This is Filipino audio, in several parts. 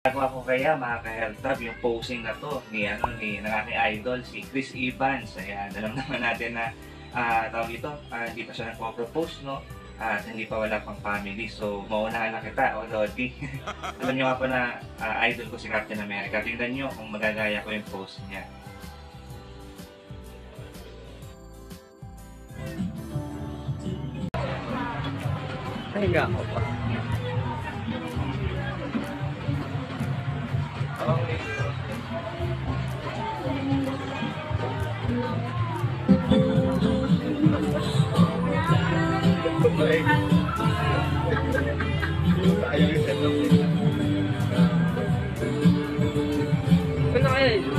Nagawa ko kaya mga ka-health yung posing na to ni ng aking idol si Chris Evans. Ayan, alam naman natin na tawag ito, hindi pa siya nagpo-propose, no? At hindi pa wala pang family. So, maunahan na kita, Lodi. Alam niyo nga po na idol ko si Captain America. Tingnan niyo kung magagaya ko yung pose niya. Higa ako pa. Okay. Ano kaya?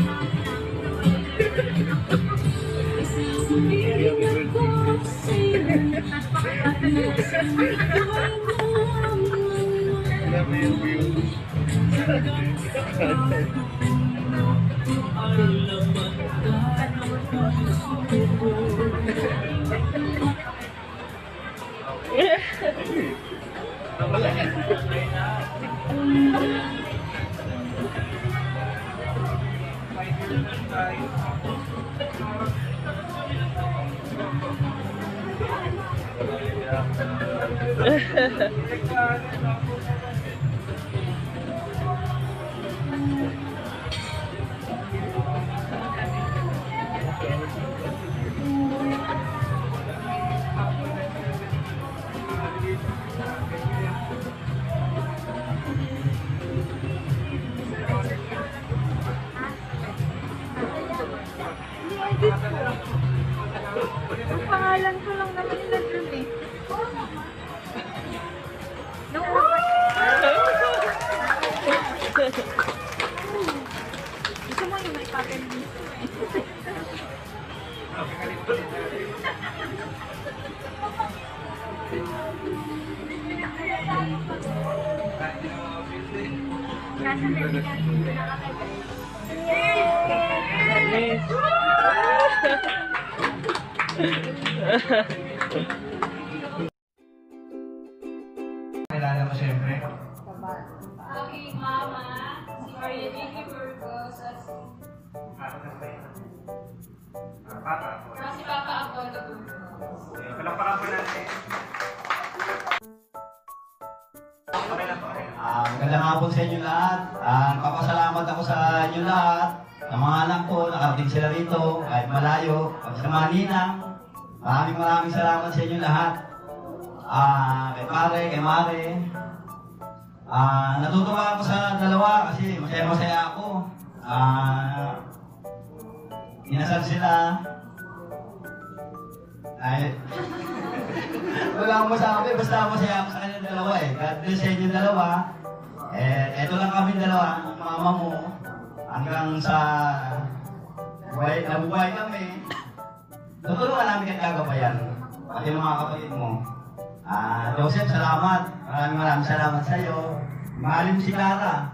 Ang pangalan ko lang naman yung nag-room eh. Gusto mo yung may pattern dito eh. Nasa medical dito nakakagay. Kailangan mo siyempre. Okay, Mama. Si Maria Jackie Burgos. Papa. Si Papa Apollo Burgos. Palakpakan po natin. Magandang hapon sa inyo lahat. Papasalamat ako sa inyo lahat. Sa mga anak ko, nakarating sila rito, kahit malayo. Sa mga ninang, maraming salamat sa inyo lahat. Kay pare, kay mare. Natutuwa ako sa dalawa kasi masaya ako. Inasal sila. Ay, wala akong masabi, basta masaya ako sa kanyang dalawa eh. God bless sa inyo dalawa. Eto lang kami dalawa, ang mama mo. Hanggang sa nabuhay kami. Tutulungan namin ang gagabayan. Pati mga kapatid mo. Joseph, salamat. Maraming salamat sa iyo. Mahalin mo si Clara.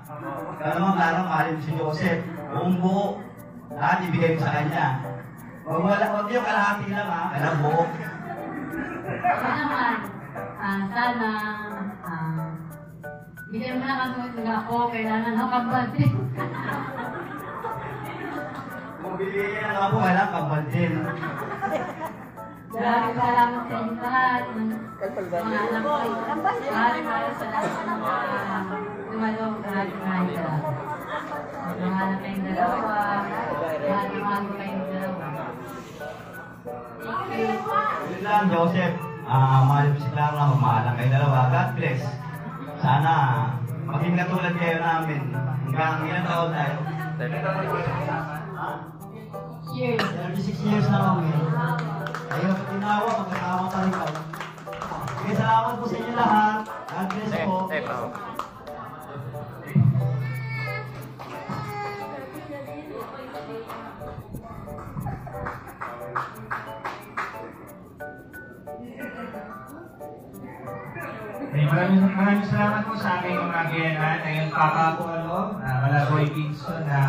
Ikaw naman, Clara, mahalin mo si Joseph. Buong buo. Lahat ibigay mo sa kanya. Huwag yung kalahati lang ha. Kailang buo. Sana, bigyan mo na kami ako, kailangan ako kambal din. Kung bibigyan lang ako, kailangan kambal din. Maraming salamat sa inyo lahat. Mga anak ko, maraming sa lahat ng mga tumalong sa ating mga ito. Mga anak kayong dalawa, mahal kayong dalawa. Yun lang, Joseph. Mahal mo si Clara, magmahalang kayo dalawa. God bless. Sana maging katulad kayo namin. Hanggang ilang taon tayo? 36 years na kami. Ayaw ko tinawa, magkasama pa rin kami. Sige, salamat po sa inyo lahat. God bless po. Maraming salamat po sa aking mga biyenan. Ayun, Papa Apollo, Malagoy Kingston na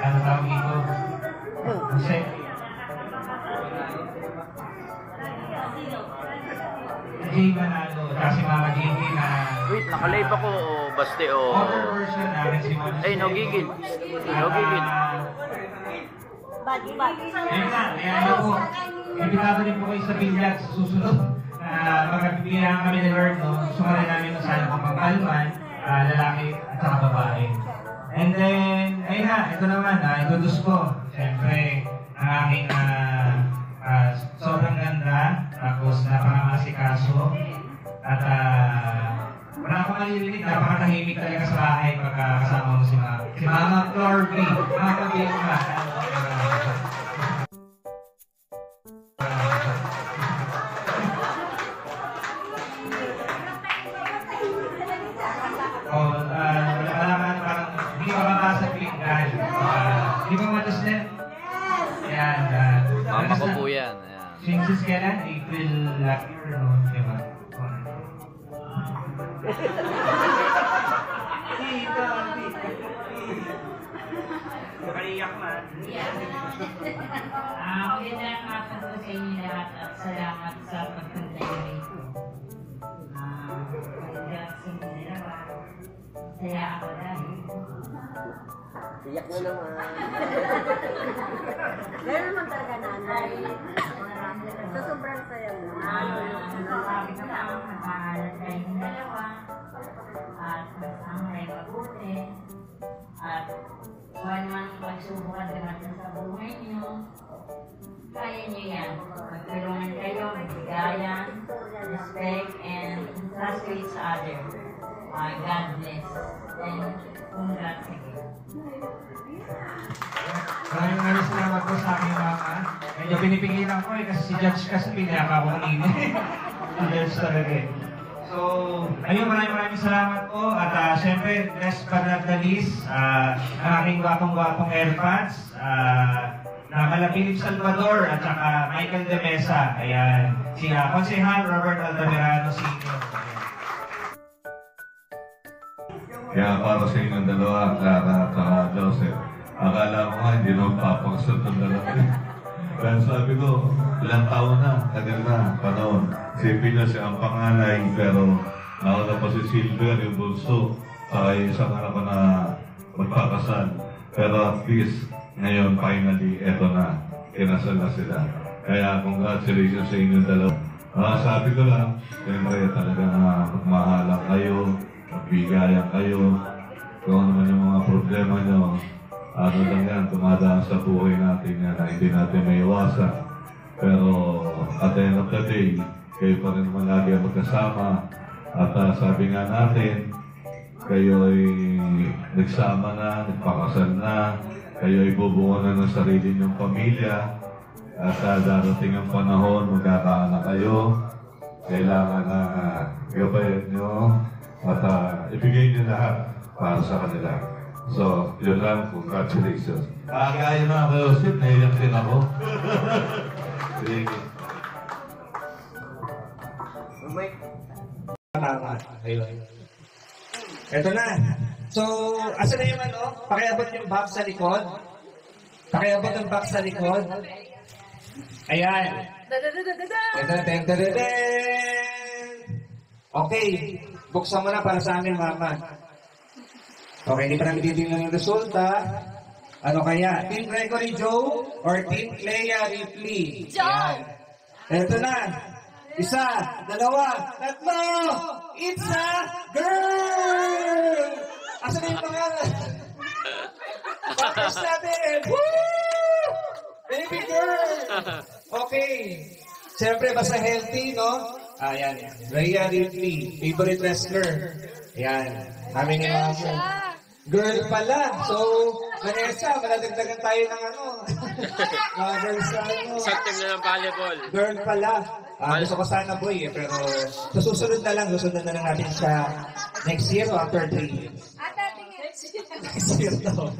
ano tawag ito. Kasi Jay Manalo, kasi Mama JD na Wait, nakalive ako o baste o... Cover version namin si Mons. Ay, no gigil. No gigil. Ayun na, kaya po. Imbitado din po kayo sa bilyag sa susunod. Magkabigyan kami ni Lord, no? Sumali namin no sana kung pagkalman, lalaki at saka babae. And then, ayun na, ito naman, introduce ko. Siyempre, ang aking sobrang ganda, tapos napakamasikaso, at wala akong malilinig, napakatahimik talaga sa bahay pagka kasama mo si Mama Florby. Mama Vilma. Hindi pa mabasa klingan. Hindi pa matusnet. Yan. Mama ko po yan. Ayan. Since kailan? April last year, no? Diba? Nakaiyak man. Magandang hapon po sa inyo lahat at salamat sa pagpunta nyo rito. Magandang sa inyo dalawa. Saya ako dahil. Iyak na naman. Meron naman talaga nanay. Sa sobrang saya mo. Sabi ko lang, magmamahalan kayong dalawa. At ang may mabuti. At kung ano man ang pagsubukan dumating sa buhay niyo, kaya niyo yan. Magtulungan kayo, magbigayan, respect, and trust to each other. God bless. And congrats again. Maraming salamat po sa aking mama. Medyo pinipigilan ko kasi si Judge kasi pinaka ko kanina. Si Judge talaga eh. So, ayun, maraming salamat po. At syempre, last but not the least, ang aking gwapong-gwapong airpads, na Mala Philip Salvador at saka Michael De Mesa. Ayan. Si Konsehal Robert Altamirano Sr. Kaya para sa inyong dalawa, Clara at Joseph, akala ko nga hindi naman papagsot ng dalawa. Kaya sabi ko, ilang taon na, tagal na, panahon. Sipin niya siya ang panganay, pero nauna pa si Silver, yung bunso, saka yung isang anak ko na magpakasal. Pero at least, ngayon, finally, eto na, kinasal na sila. Kaya congratulations sa inyong dalawa. Sabi ko lang, siyempre talagang magmahalan kayo, magbigayan kayo, kung ano man yung mga problema nyo, ano lang yan, tumadaan sa buhay natin yan na hindi natin may iwasan. Pero at the end of the day, kayo pa rin naman lagi ang magkasama. At sabi nga natin, kayo ay nagsama na, nagpakasal na, kayo ay bubungo na ng sarili niyong pamilya. At darating ang panahon, magkakaanak kayo. Kailangan na gabayan nyo at ibigay niyo lahat para sa kanila. So, yun lang, congratulations. Kaya na ako, Joseph, naiyak din ako. Sige. Tama. Ayun. Ito na. So, asa na yung pakiabot yung box sa likod. Pakiabot yung box sa likod. Ayan. Okay. Buksan mo na para sa amin, Mama. Okay, hindi pa namin titignan yung resulta. Ano kaya? Team Gregory Joe or Team Clea Ripley? Joe! Ito na. Isa, dalawa, tatlo! It's a girl! Asa na yung pangalan? Partners natin! Woo! Baby girl! Okay. Siyempre, basta healthy, no? Ayan. Rhea Ripley, favorite wrestler. Ayan. Kami ni Mama. Girl pala. So, Vanessa, maladagdagan tayo ng mga girls sa Isang team na ng volleyball. Girl pala. Gusto ko sana boy pero sa susunod na lang natin siya next year o after 3 years. Ate, tingin. Next year to.